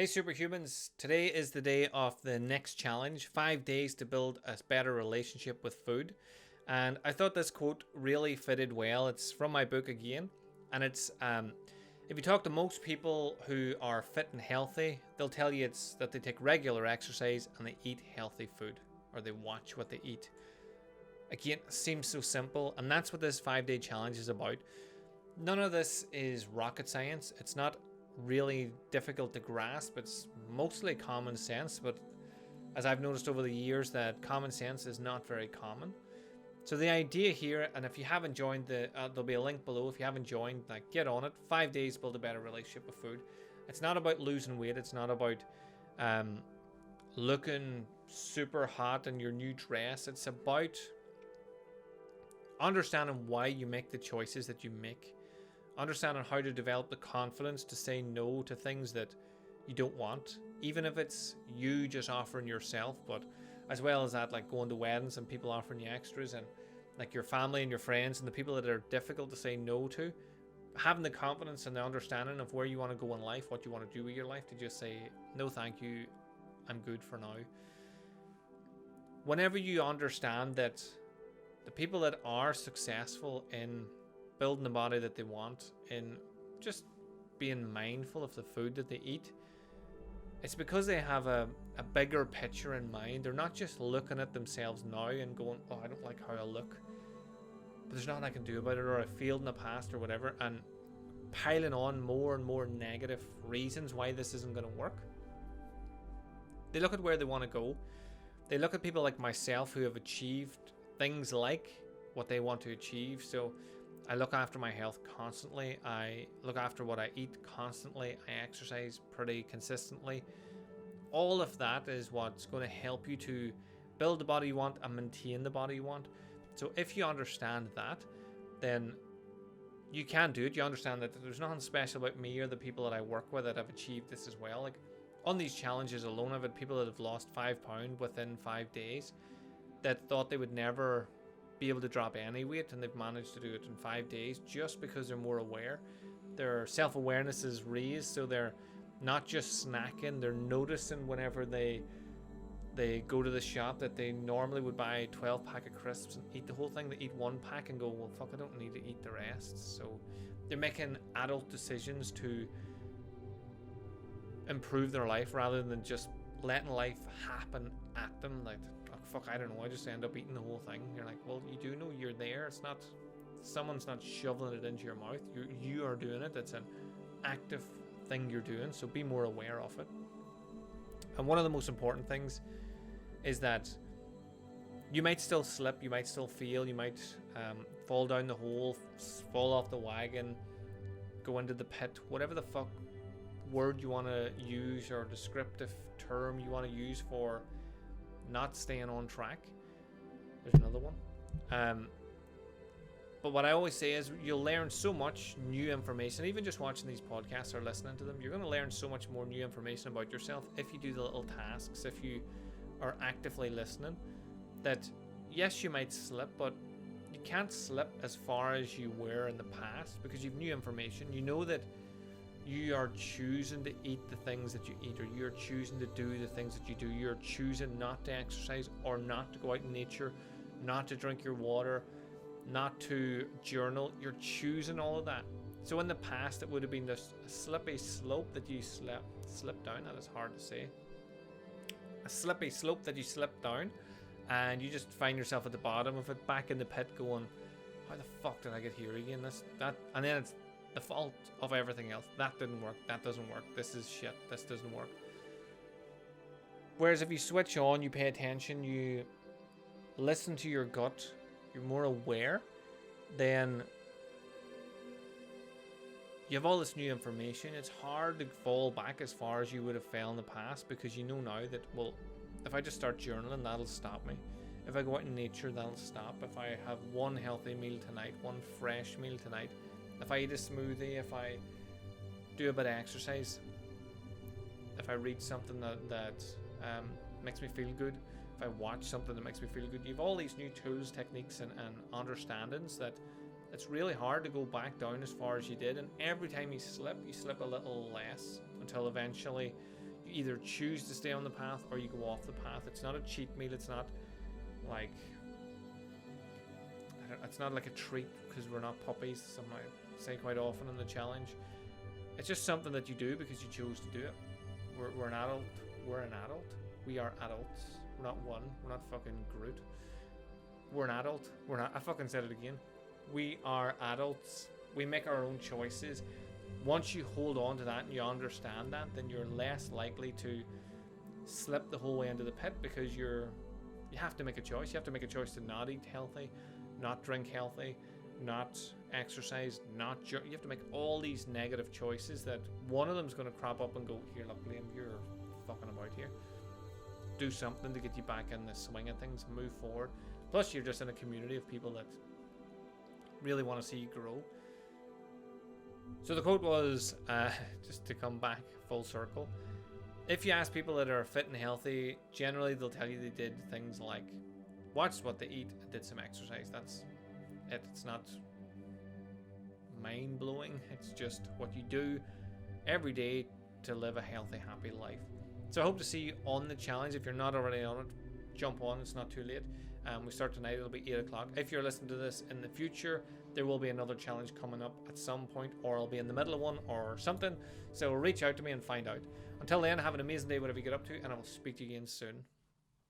Hey superhumans, today is the day of the next challenge, 5 days to build a better relationship with food. And I thought this quote really fitted well. It's from my book again, and it's if you talk to most people who are fit and healthy, they'll tell you it's that they take regular exercise and they eat healthy food, or they watch what they eat. Again, it seems so simple, and that's what this 5 day challenge is about. None of this is rocket science. It's not really difficult to grasp. It's mostly common sense, but as I've noticed over the years, that common sense is not very common. So the idea here, and if you haven't joined there'll be a link below. If you haven't joined, like, get on it. 5 days, build a better relationship with food. It's not about losing weight. It's not about looking super hot in your new dress. It's about understanding why you make the choices that you make, understanding how to develop the confidence to say no to things that you don't want, even if it's you just offering yourself. But as well as that, like going to weddings and people offering you extras, and like your family and your friends and the people that are difficult to say no to, having the confidence and the understanding of where you want to go in life, what you want to do with your life, to just say no thank you, I'm good for now. Whenever you understand that the people that are successful in building the body that they want, in just being mindful of the food that they eat, it's because they have a bigger picture in mind. They're not just looking at themselves now and going, oh, I don't like how I look, but there's nothing I can do about it, or I failed in the past, or whatever, and piling on more and more negative reasons why this isn't going to work. They look at where they want to go. They look at people like myself who have achieved things like what they want to achieve. So I look after my health constantly. I look after what I eat constantly. I exercise pretty consistently. All of that is what's going to help you to build the body you want and maintain the body you want. So if you understand that, then you can do it. You understand that there's nothing special about me or the people that I work with that have achieved this as well. Like on these challenges alone, I've had people that have lost 5 pounds within 5 days that thought they would never be able to drop any weight, and they've managed to do it in 5 days just because they're more aware. Their self-awareness is raised, so they're not just snacking, they're noticing whenever they go to the shop that they normally would buy a 12 pack of crisps and eat the whole thing. They eat 1 pack and go, well, fuck, I don't need to eat the rest. So they're making adult decisions to improve their life rather than just letting life happen at them. Like, oh, fuck, I don't know, I just end up eating the whole thing. You're like, well, you do know you're there. It's not, someone's not shoveling it into your mouth. You are doing it. It's an active thing you're doing. So be more aware of it. And one of the most important things is that you might still slip, you might still fail, you might fall down the hole, fall off the wagon, go into the pit, whatever the fuck word you want to use or descriptive term you want to use for not staying on track. There's another one. But what I always say is you'll learn so much new information, even just watching these podcasts or listening to them. You're going to learn so much more new information about yourself if you do the little tasks, if you are actively listening. That yes, you might slip, but you can't slip as far as you were in the past because you've new information. You know that you are choosing to eat the things that you eat, or you're choosing to do the things that you do. You're choosing not to exercise or not to go out in nature, not to drink your water, not to journal. You're choosing all of that. So in the past, it would have been this slippy slope that you slipped down. That is hard to say. A slippy slope that you slipped down, and you just find yourself at the bottom of it, back in the pit, going, how the fuck did I get here again? And then it's the fault of everything else. That didn't work. That doesn't work. This is shit. This doesn't work. Whereas if you switch on, you pay attention, you listen to your gut, you're more aware, then you have all this new information. It's hard to fall back as far as you would have fell in the past, because you know now that, well, if I just start journaling, that'll stop me. If I go out in nature, that'll stop. If I have one healthy meal tonight, one fresh meal tonight, if I eat a smoothie, if I do a bit of exercise, if I read something that makes me feel good, if I watch something that makes me feel good, you have all these new tools, techniques, and understandings that it's really hard to go back down as far as you did. And every time you slip a little less, until eventually either choose to stay on the path or you go off the path. It's not a cheat meal. It's not like it's not like a treat because we're not puppies. Some might say quite often in the challenge. It's just something that you do because you chose to do it. We're an adult. We're an adult. We are adults. We're not one. We're not fucking Groot. We're an adult. We're not. I fucking said it again. We are adults. We make our own choices. Once you hold on to that and you understand that, then you're less likely to slip the whole way into the pit because you have to make a choice. You have to make a choice to not eat healthy, not drink healthy, not exercise, you have to make all these negative choices that one of them is going to crop up and go, here, look, Liam, you're fucking about here. Do something to get you back in the swing of things, move forward. Plus, you're just in a community of people that really want to see you grow. So the quote was, just to come back full circle, if you ask people that are fit and healthy, generally they'll tell you they did things like watched what they eat and did some exercise. That's it. It's not mind-blowing. It's just what you do every day to live a healthy, happy life. So I hope to see you on the challenge. If you're not already on it, jump on. It's not too late. We start tonight. It'll be 8 o'clock. If you're listening to this in the future, there will be another challenge coming up at some point, or I'll be in the middle of one or something. So reach out to me and find out. Until then, have an amazing day, whatever you get up to, and I will speak to you again soon.